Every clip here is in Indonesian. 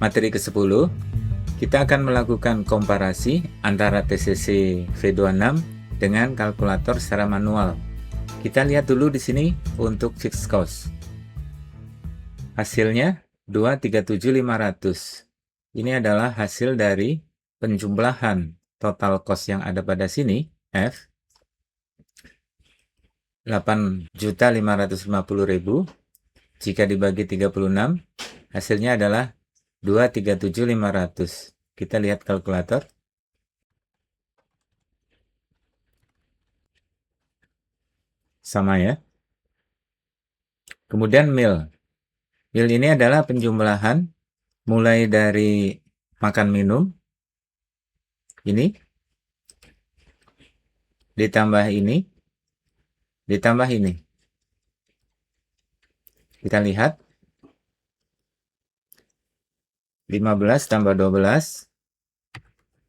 Materi ke-10, kita akan melakukan komparasi antara TCC V26 dengan kalkulator secara manual. Kita lihat dulu di sini untuk fixed cost. Hasilnya 237.500. Ini adalah hasil dari penjumlahan total cost yang ada pada sini, F, 8.550.000. Jika dibagi 36, hasilnya adalah 237.500. Kita lihat kalkulator. Sama ya. Kemudian mil. Mil ini adalah penjumlahan mulai dari makan minum. Ini. Ditambah ini. Ditambah ini. Kita lihat. 15 tambah 12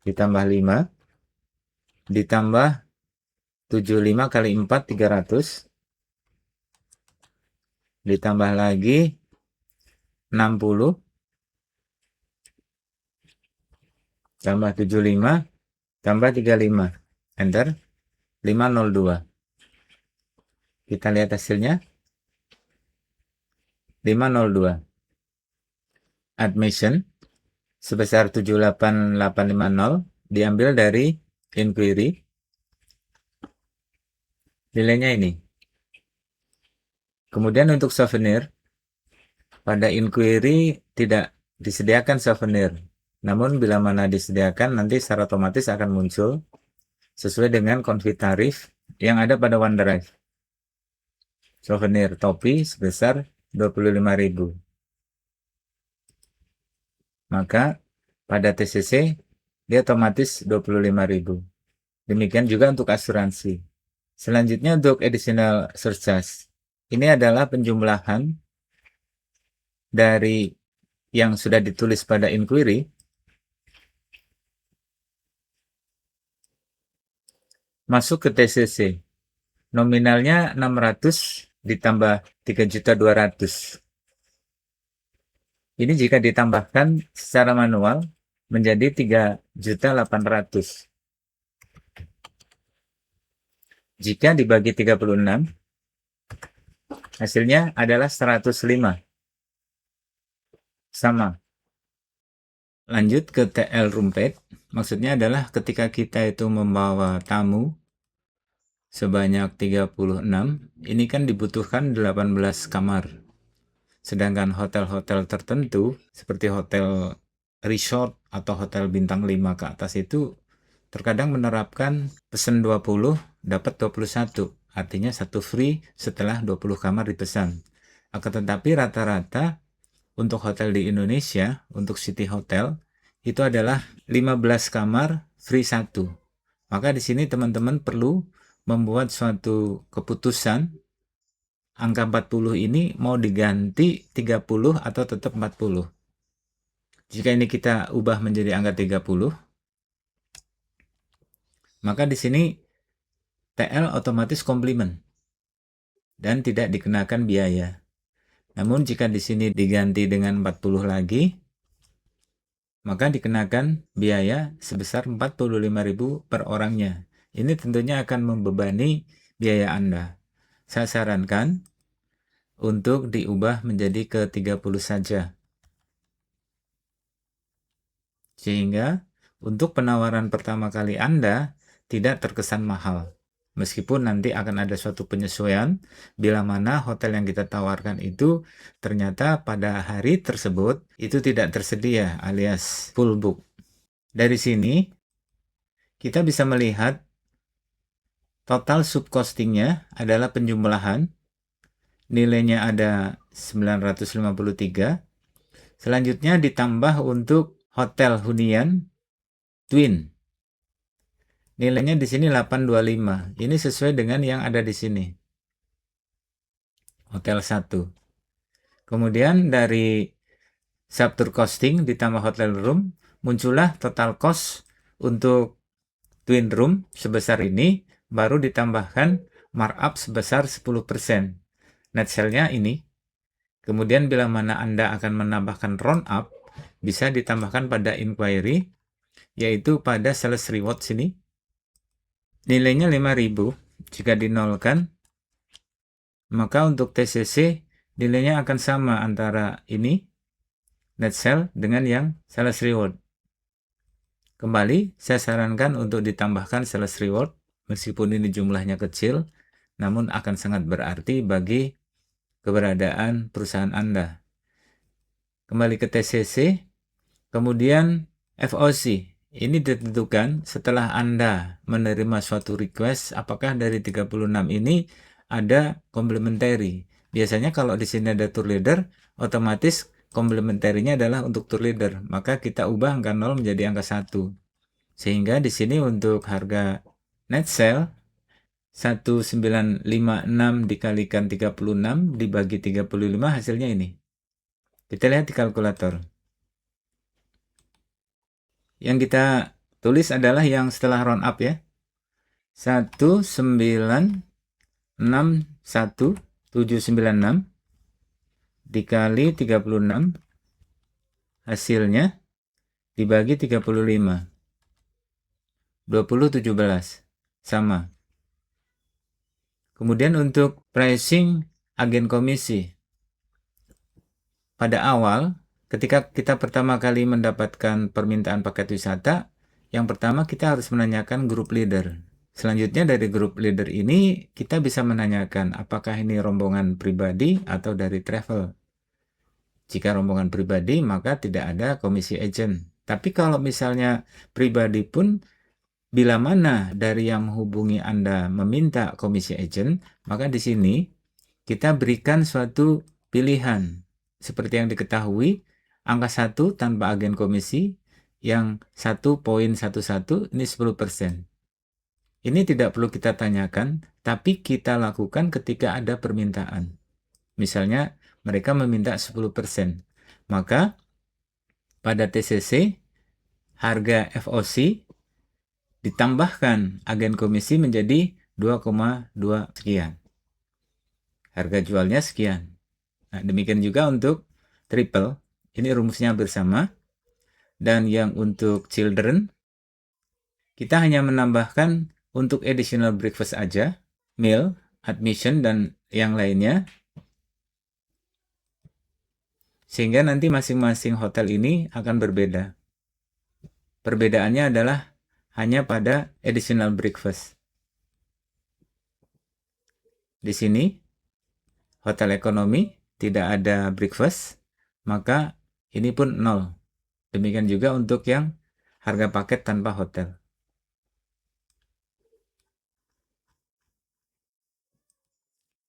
ditambah 5 ditambah 75 kali 4 300 ditambah lagi 60 tambah 75 tambah 35 enter 502. Kita lihat hasilnya 502. Admission sebesar 78850 diambil dari inquiry. Nilainya ini. Kemudian untuk souvenir, pada inquiry tidak disediakan souvenir. Namun bila mana disediakan, nanti secara otomatis akan muncul sesuai dengan konfig tarif yang ada pada OneDrive. Souvenir topi sebesar 25.000. Maka pada TCC dia otomatis 25.000. Demikian juga untuk asuransi. Selanjutnya untuk additional surcharge. Ini adalah penjumlahan dari yang sudah ditulis pada inquiry masuk ke TCC. Nominalnya 600 ditambah 3.200.000. Ini jika ditambahkan secara manual menjadi 3.800.000. Jika dibagi 36, hasilnya adalah 105. Sama. Lanjut ke TL room rate. Maksudnya adalah ketika kita itu membawa tamu sebanyak 36, ini kan dibutuhkan 18 kamar. Sedangkan hotel-hotel tertentu seperti hotel resort atau hotel bintang 5 ke atas itu terkadang menerapkan pesen 20 dapat 21. Artinya satu free setelah 20 kamar dipesan. Akan tetapi rata-rata untuk hotel di Indonesia, untuk city hotel, itu adalah 15 kamar free 1. Maka di sini teman-teman perlu membuat suatu keputusan angka 40 ini mau diganti 30 atau tetap 40. Jika ini kita ubah menjadi angka 30, maka di sini TL otomatis komplement dan tidak dikenakan biaya. Namun jika di sini diganti dengan 40 lagi, maka dikenakan biaya sebesar 45.000 per orangnya. Ini tentunya akan membebani biaya Anda. Saya sarankan untuk diubah menjadi ke 30 saja. Sehingga untuk penawaran pertama kali Anda tidak terkesan mahal. Meskipun nanti akan ada suatu penyesuaian bila mana hotel yang kita tawarkan itu ternyata pada hari tersebut itu tidak tersedia alias full book. Dari sini kita bisa melihat total subcostingnya adalah penjumlahan. Nilainya ada 953. Selanjutnya ditambah untuk hotel hunian twin. Nilainya di sini 825. Ini sesuai dengan yang ada di sini. Hotel 1. Kemudian dari subtour costing ditambah hotel room, muncullah total cost untuk twin room sebesar ini, baru ditambahkan markup sebesar 10%. Net sale-nya ini. Kemudian bila mana Anda akan menambahkan round up, bisa ditambahkan pada inquiry, yaitu pada sales reward sini. Nilainya 5.000. Jika dinolkan, maka untuk TCC nilainya akan sama antara ini, net sale, dengan yang sales reward. Kembali, saya sarankan untuk ditambahkan sales reward, meskipun ini jumlahnya kecil, namun akan sangat berarti bagi keberadaan perusahaan Anda. Kembali ke TCC, kemudian FOC. Ini ditentukan setelah Anda menerima suatu request, apakah dari 36 ini ada complementary. Biasanya kalau di sini ada tour leader, otomatis complementary-nya adalah untuk tour leader, maka kita ubah angka 0 menjadi angka 1. Sehingga di sini untuk harga net sale 1956 dikalikan 36 dibagi 35 hasilnya ini. Kita lihat di kalkulator. Yang kita tulis adalah yang setelah round up ya. 1961796 dikali 36 hasilnya dibagi 35. 2017 sama. Kemudian untuk pricing agen komisi. Pada awal, ketika kita pertama kali mendapatkan permintaan paket wisata, yang pertama kita harus menanyakan grup leader. Selanjutnya dari grup leader ini kita bisa menanyakan apakah ini rombongan pribadi atau dari travel. Jika rombongan pribadi maka tidak ada komisi agent. Tapi kalau misalnya pribadi pun, bila mana dari yang menghubungi Anda meminta komisi agent, maka di sini kita berikan suatu pilihan. Seperti yang diketahui, angka 1 tanpa agen komisi, yang 1.11 ini 10%. Ini tidak perlu kita tanyakan, tapi kita lakukan ketika ada permintaan. Misalnya, mereka meminta 10%. Maka, pada TCC, harga FOC ditambahkan agen komisi menjadi 2,2 sekian. Harga jualnya sekian. Nah, demikian juga untuk triple. Ini rumusnya bersama. Dan yang untuk children, kita hanya menambahkan untuk additional breakfast aja, meal, admission, dan yang lainnya. Sehingga nanti masing-masing hotel ini akan berbeda. Perbedaannya adalah hanya pada additional breakfast. Di sini, hotel ekonomi tidak ada breakfast, maka ini pun 0. Demikian juga untuk yang harga paket tanpa hotel.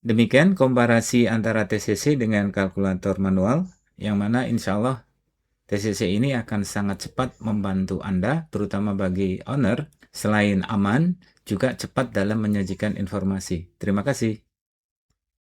Demikian komparasi antara TCC dengan kalkulator manual, yang mana insya Allah TCC ini akan sangat cepat membantu Anda, terutama bagi owner, selain aman, juga cepat dalam menyajikan informasi. Terima kasih.